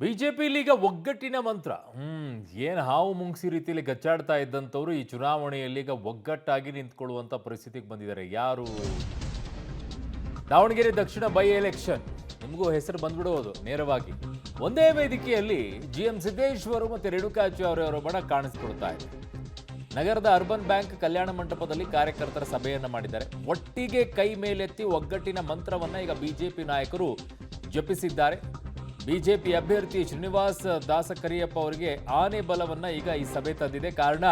ಬಿಜೆಪಿಲಿ ಈಗ ಒಗ್ಗಟ್ಟಿನ ಮಂತ್ರ. ಏನು ಹಾವು ಮುಂಗ್ಸಿ ರೀತಿಯಲ್ಲಿ ಗಚ್ಚಾಡ್ತಾ ಇದ್ದಂಥವ್ರು ಈ ಚುನಾವಣೆಯಲ್ಲಿ ಈಗ ಒಗ್ಗಟ್ಟಾಗಿ ನಿಂತ್ಕೊಳ್ಳುವಂಥ ಪರಿಸ್ಥಿತಿಗೆ ಬಂದಿದ್ದಾರೆ. ಯಾರು? ದಾವಣಗೆರೆ ದಕ್ಷಿಣ ಬೈ ಎಲೆಕ್ಷನ್ ನಿಮಗೂ ಹೆಸರು ಬಂದ್ಬಿಡುವುದು ನೇರವಾಗಿ. ಒಂದೇ ವೇದಿಕೆಯಲ್ಲಿ GM ಸಿದ್ದೇಶ್ವರ್ ಮತ್ತು ರೇಣುಕಾಚಾರ್ಯ ಅವರ ಬಣ ಕಾಣಿಸ್ಕೊಳ್ತಾ ಇದೆ. ನಗರದ ಅರ್ಬನ್ ಬ್ಯಾಂಕ್ ಕಲ್ಯಾಣ ಮಂಟಪದಲ್ಲಿ ಕಾರ್ಯಕರ್ತರ ಸಭೆಯನ್ನ ಮಾಡಿದ್ದಾರೆ. ಒಟ್ಟಿಗೆ ಕೈ ಮೇಲೆತ್ತಿ ಒಗ್ಗಟ್ಟಿನ ಮಂತ್ರವನ್ನ ಈಗ ಬಿಜೆಪಿ ನಾಯಕರು ಜಪಿಸಿದ್ದಾರೆ. ಬಿಜೆಪಿ ಅಭ್ಯರ್ಥಿ ಶ್ರೀನಿವಾಸ್ ದಾಸಕರಿಯಪ್ಪ ಅವರಿಗೆ ಆನೆ ಬಲವನ್ನ ಈಗ ಈ ಸಭೆ ತಂದಿದೆ. ಕಾರಣ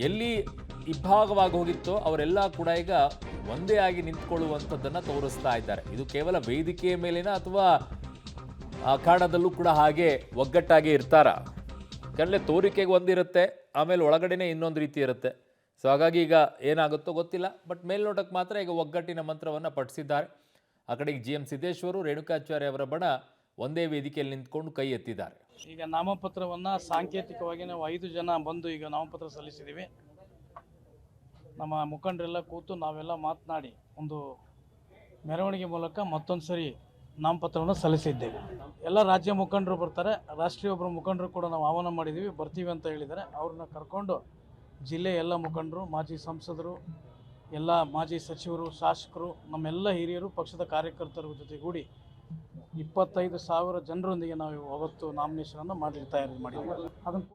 ಎಲ್ಲಿ ಇಬ್ಬಾಗವಾಗಿ ಹೋಗಿತ್ತೋ ಅವರೆಲ್ಲ ಕೂಡ ಈಗ ಒಂದೇ ಆಗಿ ನಿಂತ್ಕೊಳ್ಳುವಂಥದ್ದನ್ನು ತೋರಿಸ್ತಾ ಇದ್ದಾರೆ. ಇದು ಕೇವಲ ವೇದಿಕೆಯ ಮೇಲಿನ ಅಥವಾ ಅಖಾಡದಲ್ಲೂ ಕೂಡ ಹಾಗೆ ಒಗ್ಗಟ್ಟಾಗಿ ಇರ್ತಾರ? ಯಾಕಂದರೆ ತೋರಿಕೆಗೆ ಒಂದಿರುತ್ತೆ, ಆಮೇಲೆ ಒಳಗಡೆನೆ ಇನ್ನೊಂದು ರೀತಿ ಇರುತ್ತೆ. ಸೊ ಹಾಗಾಗಿ ಈಗ ಏನಾಗುತ್ತೋ ಗೊತ್ತಿಲ್ಲ, ಬಟ್ ಮೇಲ್ನೋಟಕ್ಕೆ ಮಾತ್ರ ಈಗ ಒಗ್ಗಟ್ಟಿನ ಮಂತ್ರವನ್ನು ಪಠಿಸಿದ್ದಾರೆ. ಆ ಕಡೆಗೆ GM ಸಿದ್ದೇಶ್ವರು, ರೇಣುಕಾಚಾರ್ಯ ಅವರ ಬಣ ಒಂದೇ ವೇದಿಕೆಯಲ್ಲಿ ನಿಂತ್ಕೊಂಡು ಕೈ ಎತ್ತಿದ್ದಾರೆ. ಈಗ ನಾಮಪತ್ರವನ್ನು ಸಾಂಕೇತಿಕವಾಗಿ ನಾವು 5 ಜನ ಬಂದು ಈಗ ನಾಮಪತ್ರ ಸಲ್ಲಿಸಿದ್ದೀವಿ. ನಮ್ಮ ಮುಖಂಡರೆಲ್ಲ ಕೂತು ನಾವೆಲ್ಲ ಮಾತನಾಡಿ ಒಂದು ಮೆರವಣಿಗೆ ಮೂಲಕ ಮತ್ತೊಂದು ಸರಿ ನಾಮಪತ್ರವನ್ನು ಸಲ್ಲಿಸಿದ್ದೇವೆ. ಎಲ್ಲ ರಾಜ್ಯ ಮುಖಂಡರು ಬರ್ತಾರೆ, ರಾಷ್ಟ್ರೀಯ ಒಬ್ಬರು ಮುಖಂಡರು ಕೂಡ ನಾವು ಆಹ್ವಾನ ಮಾಡಿದ್ದೀವಿ, ಬರ್ತೀವಿ ಅಂತ ಹೇಳಿದ್ದಾರೆ. ಅವ್ರನ್ನ ಕರ್ಕೊಂಡು ಜಿಲ್ಲೆಯ ಎಲ್ಲ ಮುಖಂಡರು, ಮಾಜಿ ಸಂಸದರು, ಎಲ್ಲ ಮಾಜಿ ಸಚಿವರು, ಶಾಸಕರು, ನಮ್ಮೆಲ್ಲ ಹಿರಿಯರು, ಪಕ್ಷದ ಕಾರ್ಯಕರ್ತರ ಜೊತೆಗೂಡಿ 25,000 ಜನರೊಂದಿಗೆ ನಾವು ಅವತ್ತು ನಾಮಿನೇಷನನ್ನು ಮಾಡಲಿಕ್ಕೆ ತಯಾರಿ ಮಾಡಿದ್ದೀವಿ. ಅದನ್ನು